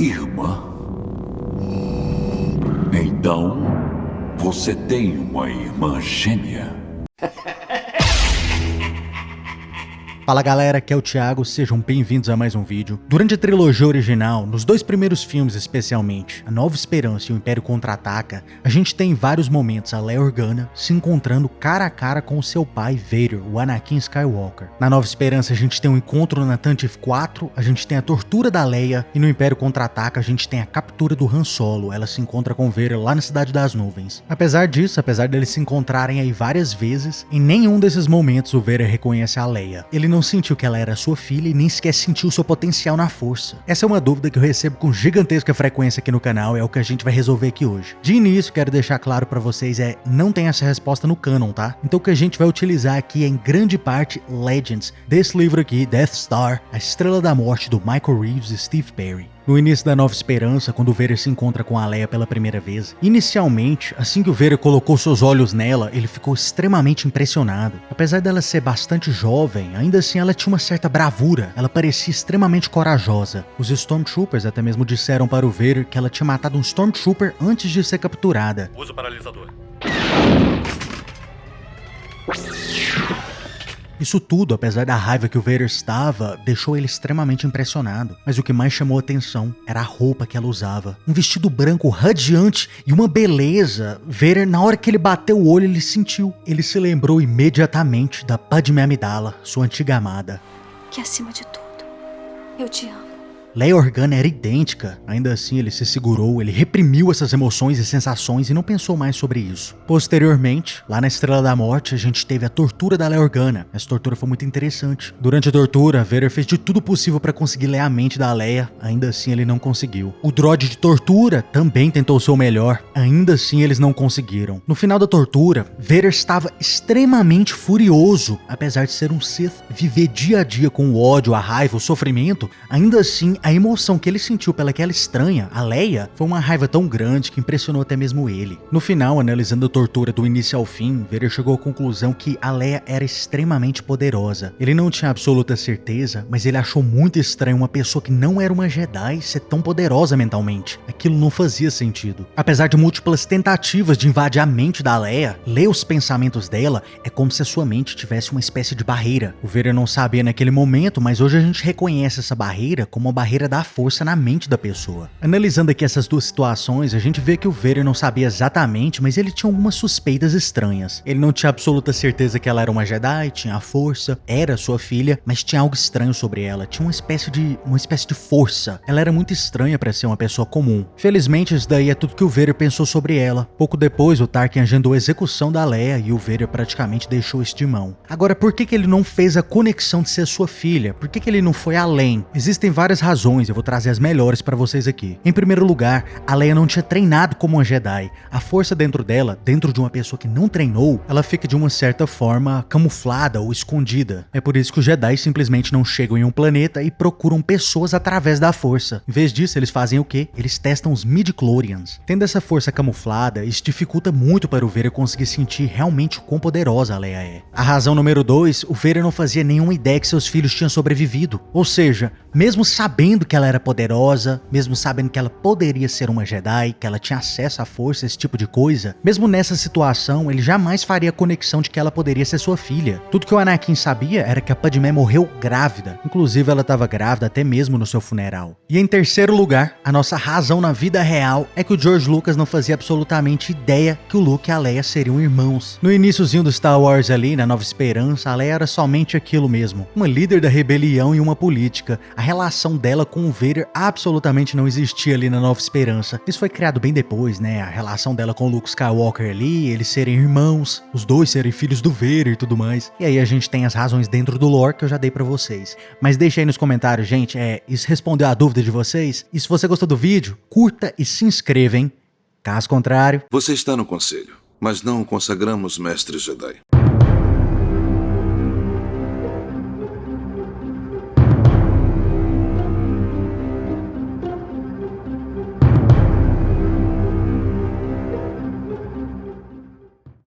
irmã? Então, você tem uma irmã gêmea? Fala galera, aqui é o Thiago, sejam bem-vindos a mais um vídeo. Durante a trilogia original, nos dois primeiros filmes especialmente, A Nova Esperança e O Império Contra-Ataca, a gente tem em vários momentos a Leia Organa se encontrando cara a cara com o seu pai Vader, o Anakin Skywalker. Na Nova Esperança a gente tem um encontro na Tantive 4, a gente tem a tortura da Leia, e no Império Contra-Ataca a gente tem a captura do Han Solo, ela se encontra com o Vader lá na Cidade das Nuvens. Apesar disso, apesar deles se encontrarem aí várias vezes, em nenhum desses momentos o Vader reconhece a Leia. Ele não sentiu que ela era sua filha e nem sequer sentiu seu potencial na força. Essa é uma dúvida que eu recebo com gigantesca frequência aqui no canal e é o que a gente vai resolver aqui hoje. De início, quero deixar claro pra vocês não tem essa resposta no canon, tá? Então o que a gente vai utilizar aqui é em grande parte Legends, desse livro aqui, Death Star, A Estrela da Morte, do Michael Reeves e Steve Perry. No início da Nova Esperança, quando o Vader se encontra com a Leia pela primeira vez, inicialmente, assim que o Vader colocou seus olhos nela, ele ficou extremamente impressionado. Apesar dela ser bastante jovem, ainda assim ela tinha uma certa bravura, ela parecia extremamente corajosa. Os Stormtroopers até mesmo disseram para o Vader que ela tinha matado um Stormtrooper antes de ser capturada. Usa o paralisador. Isso tudo, apesar da raiva que o Vader estava, deixou ele extremamente impressionado. Mas o que mais chamou a atenção era a roupa que ela usava. Um vestido branco radiante e uma beleza. Vader, na hora que ele bateu o olho, ele sentiu. Ele se lembrou imediatamente da Padmé Amidala, sua antiga amada. Que acima de tudo, eu te amo. Leia Organa era idêntica, ainda assim ele se segurou, ele reprimiu essas emoções e sensações e não pensou mais sobre isso. Posteriormente, lá na Estrela da Morte, a gente teve a tortura da Leia Organa. Essa tortura foi muito interessante. Durante a tortura, Vader fez de tudo possível para conseguir ler a mente da Leia, ainda assim ele não conseguiu. O droid de tortura também tentou o seu melhor, ainda assim eles não conseguiram. No final da tortura, Vader estava extremamente furioso. Apesar de ser um Sith, viver dia a dia com o ódio, a raiva, o sofrimento, ainda assim a emoção que ele sentiu pelaquela estranha, a Leia, foi uma raiva tão grande que impressionou até mesmo ele. No final, analisando a tortura do início ao fim, Vader chegou à conclusão que a Leia era extremamente poderosa. Ele não tinha absoluta certeza, mas ele achou muito estranho uma pessoa que não era uma Jedi ser tão poderosa mentalmente. Aquilo não fazia sentido. Apesar de múltiplas tentativas de invadir a mente da Leia, ler os pensamentos dela é como se a sua mente tivesse uma espécie de barreira. O Vader não sabia naquele momento, mas hoje a gente reconhece essa barreira como uma barreira da força na mente da pessoa. Analisando aqui essas duas situações, a gente vê que o Vader não sabia exatamente, mas ele tinha algumas suspeitas estranhas. Ele não tinha absoluta certeza que ela era uma Jedi, tinha a força, era sua filha, mas tinha algo estranho sobre ela, tinha uma espécie de força. Ela era muito estranha para ser uma pessoa comum. Felizmente, isso daí é tudo que o Vader pensou sobre ela. Pouco depois, o Tarkin agendou a execução da Leia e o Vader praticamente deixou isso de mão. Agora, por que ele não fez a conexão de ser sua filha? Por que ele não foi além? Existem várias razões, eu vou trazer as melhores pra vocês aqui. Em primeiro lugar, a Leia não tinha treinado como uma Jedi. A força dentro dela, dentro de uma pessoa que não treinou, ela fica de uma certa forma camuflada ou escondida. É por isso que os Jedi simplesmente não chegam em um planeta e procuram pessoas através da força. Em vez disso, eles fazem o quê? Eles testam os midi-chlorians. Tendo essa força camuflada, isso dificulta muito para o Vader conseguir sentir realmente o quão poderosa a Leia é. A razão número 2, o Vader não fazia nenhuma ideia que seus filhos tinham sobrevivido. Ou seja, mesmo sabendo que ela era poderosa, mesmo sabendo que ela poderia ser uma Jedi, que ela tinha acesso à força, esse tipo de coisa, mesmo nessa situação, ele jamais faria a conexão de que ela poderia ser sua filha. Tudo que o Anakin sabia era que a Padmé morreu grávida. Inclusive, ela estava grávida até mesmo no seu funeral. E em terceiro lugar, a nossa razão na vida real é que o George Lucas não fazia absolutamente ideia que o Luke e a Leia seriam irmãos. No iniciozinho do Star Wars ali, na Nova Esperança, a Leia era somente aquilo mesmo, uma líder da rebelião e uma política. A relação dela com o Vader absolutamente não existia ali na Nova Esperança. Isso foi criado bem depois, né? A relação dela com o Luke Skywalker ali, eles serem irmãos, os dois serem filhos do Vader e tudo mais. E aí a gente tem as razões dentro do lore que eu já dei pra vocês. Mas deixa aí nos comentários, gente, isso respondeu a dúvida de vocês? E se você gostou do vídeo, curta e se inscreva, hein? Caso contrário... Você está no conselho, mas não o consagramos mestre Jedi.